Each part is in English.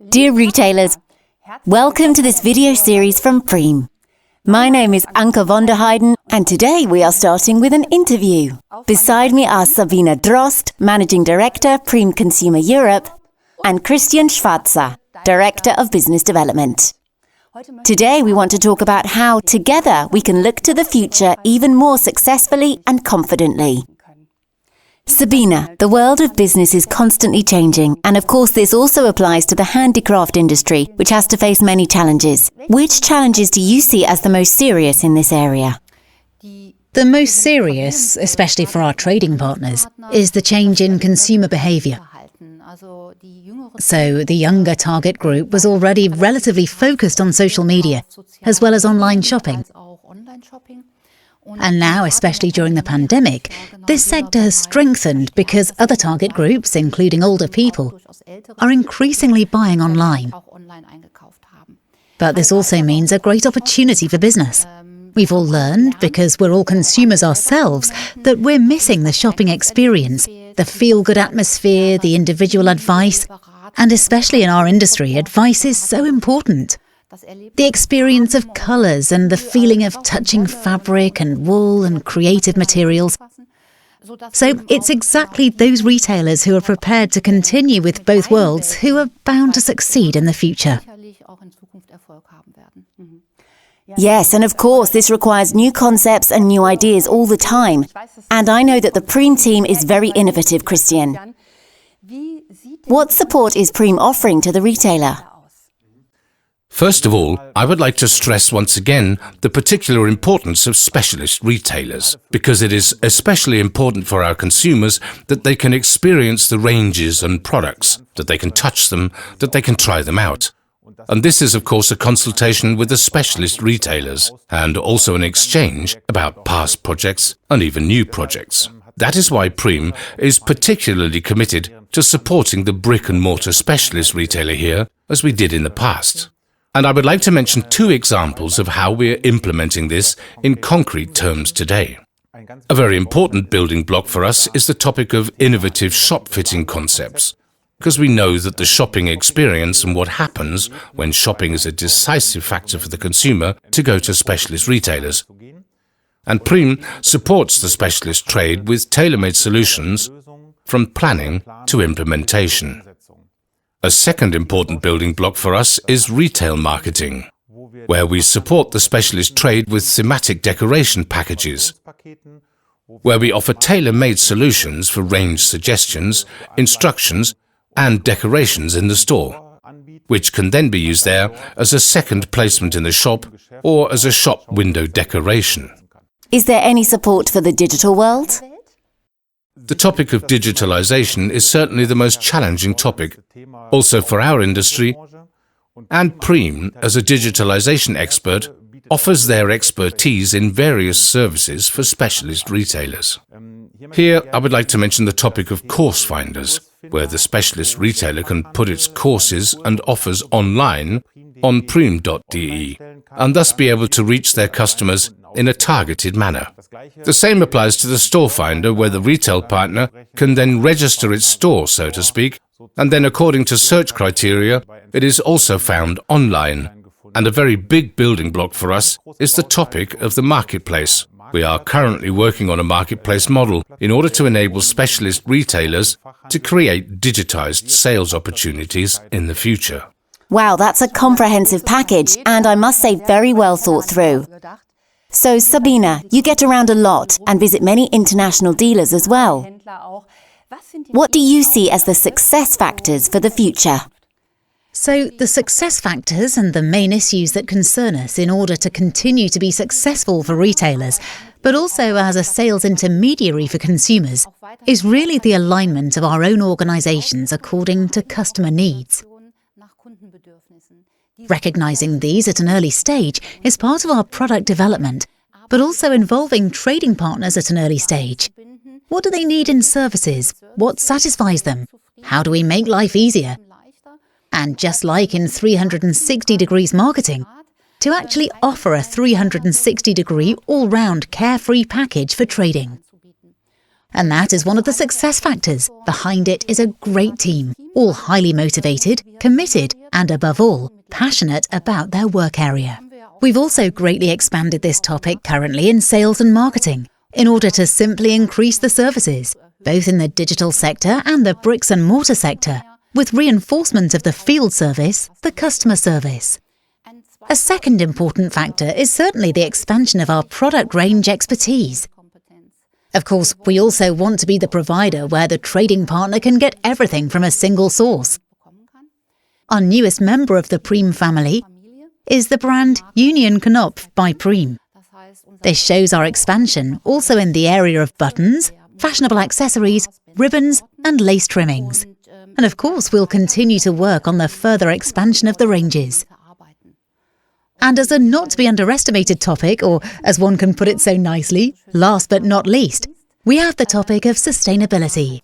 Dear retailers, welcome to this video series from Prym. My name is Anke von der Heyden, and today we are starting with an interview. Beside me are Sabine Drosdz, Managing Director, Prym Consumer Europe, and Schwarze, Director of Business Development. Today we want to talk about how, together, we can look to the future even more successfully and confidently. Sabine, the world of business is constantly changing, and of course this also applies to the handicraft industry, which has to face many challenges. Which challenges do you see as the most serious in this area? The most serious, especially for our trading partners, is the change in consumer behaviour. So the younger target group was already relatively focused on social media, as well as online shopping. And now, especially during the pandemic, this sector has strengthened because other target groups, including older people, are increasingly buying online. But this also means a great opportunity for business. We've all learned, because we're all consumers ourselves, that we're missing the shopping experience, the feel-good atmosphere, the individual advice, and especially in our industry, advice is so important. The experience of colours and the feeling of touching fabric and wool and creative materials. So it's exactly those retailers who are prepared to continue with both worlds who are bound to succeed in the future. Yes, and of course this requires new concepts and new ideas all the time. And I know that the Prym team is very innovative, Christian. What support is Prym offering to the retailer? First of all, I would like to stress once again the particular importance of specialist retailers, because it is especially important for our consumers that they can experience the ranges and products, that they can touch them, that they can try them out. And this is of course a consultation with the specialist retailers, and also an exchange about past projects and even new projects. That is why Prym is particularly committed to supporting the brick-and-mortar specialist retailer here, as we did in the past. And I would like to mention two examples of how we are implementing this in concrete terms today. A very important building block for us is the topic of innovative shop fitting concepts, because we know that the shopping experience and what happens when shopping is a decisive factor for the consumer to go to specialist retailers. And Prym supports the specialist trade with tailor-made solutions from planning to implementation. A second important building block for us is retail marketing, where we support the specialist trade with thematic decoration packages, where we offer tailor-made solutions for range suggestions, instructions and decorations in the store, which can then be used there as a second placement in the shop or as a shop window decoration. Is there any support for the digital world? The topic of digitalization is certainly the most challenging topic, also for our industry, and Prym, as a digitalization expert, offers their expertise in various services for specialist retailers. Here, I would like to mention the topic of course finders, where the specialist retailer can put its courses and offers online on prym.de, and thus be able to reach their customers in a targeted manner. The same applies to the store finder, where the retail partner can then register its store, so to speak, and then according to search criteria, it is also found online. And a very big building block for us is the topic of the marketplace. We are currently working on a marketplace model in order to enable specialist retailers to create digitized sales opportunities in the future. Wow, that's a comprehensive package, and I must say very well thought through. So Sabine, you get around a lot and visit many international dealers as well. What do you see as the success factors for the future? So the success factors and the main issues that concern us in order to continue to be successful for retailers, but also as a sales intermediary for consumers, is really the alignment of our own organisations according to customer needs. Recognising these at an early stage is part of our product development, but also involving trading partners at an early stage. What do they need in services? What satisfies them? How do we make life easier? And just like in 360 degrees marketing, to actually offer a 360-degree all-round carefree package for trading. And that is one of the success factors. Behind it is a great team, all highly motivated, committed, and above all, passionate about their work area. We've also greatly expanded this topic currently in sales and marketing, in order to simply increase the services, both in the digital sector and the bricks and mortar sector, with reinforcement of the field service, the customer service. A second important factor is certainly the expansion of our product range expertise. Of course, we also want to be the provider where the trading partner can get everything from a single source. Our newest member of the Prym family is the brand Union Knopf by Prym. This shows our expansion also in the area of buttons, fashionable accessories, ribbons and lace trimmings. And of course, we'll continue to work on the further expansion of the ranges. And as a not to be underestimated topic, or as one can put it so nicely, last but not least, we have the topic of sustainability.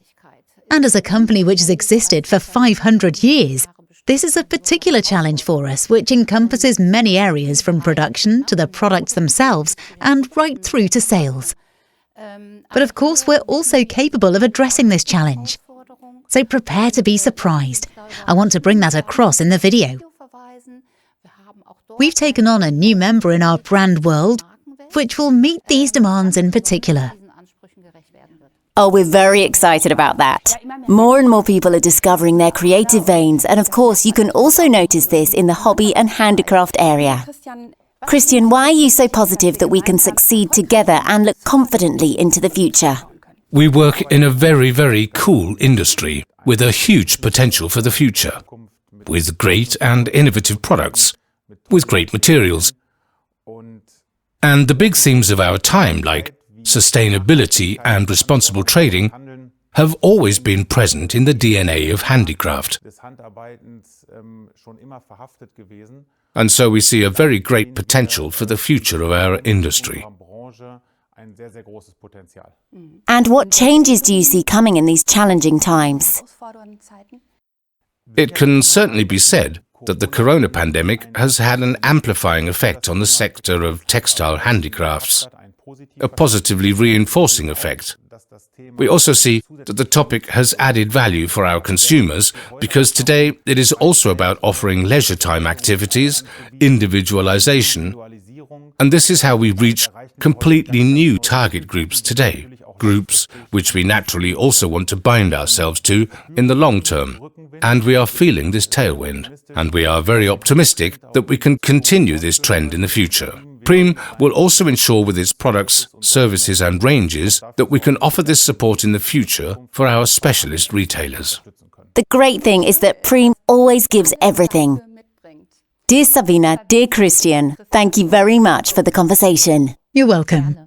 And as a company which has existed for 500 years, this is a particular challenge for us, which encompasses many areas from production to the products themselves and right through to sales. But of course, we're also capable of addressing this challenge. So prepare to be surprised. I want to bring that across in the video. We've taken on a new member in our brand world, which will meet these demands in particular. Oh, we're very excited about that. More and more people are discovering their creative veins, and of course you can also notice this in the hobby and handicraft area. Christian, why are you so positive that we can succeed together and look confidently into the future? We work in a very, very cool industry with a huge potential for the future, with great and innovative products, with great materials. And the big themes of our time, like sustainability and responsible trading, have always been present in the DNA of handicraft. And so we see a very great potential for the future of our industry. And what changes do you see coming in these challenging times? It can certainly be said that the corona pandemic has had an amplifying effect on the sector of textile handicrafts, a positively reinforcing effect. We also see that the topic has added value for our consumers because today it is also about offering leisure time activities, individualization, and this is how we reach completely new target groups today, groups which we naturally also want to bind ourselves to in the long term. And we are feeling this tailwind, and we are very optimistic that we can continue this trend in the future. Prym will also ensure with its products, services and ranges that we can offer this support in the future for our specialist retailers. The great thing is that Prym always gives everything. Dear Sabine, dear Christian, thank you very much for the conversation. You're welcome.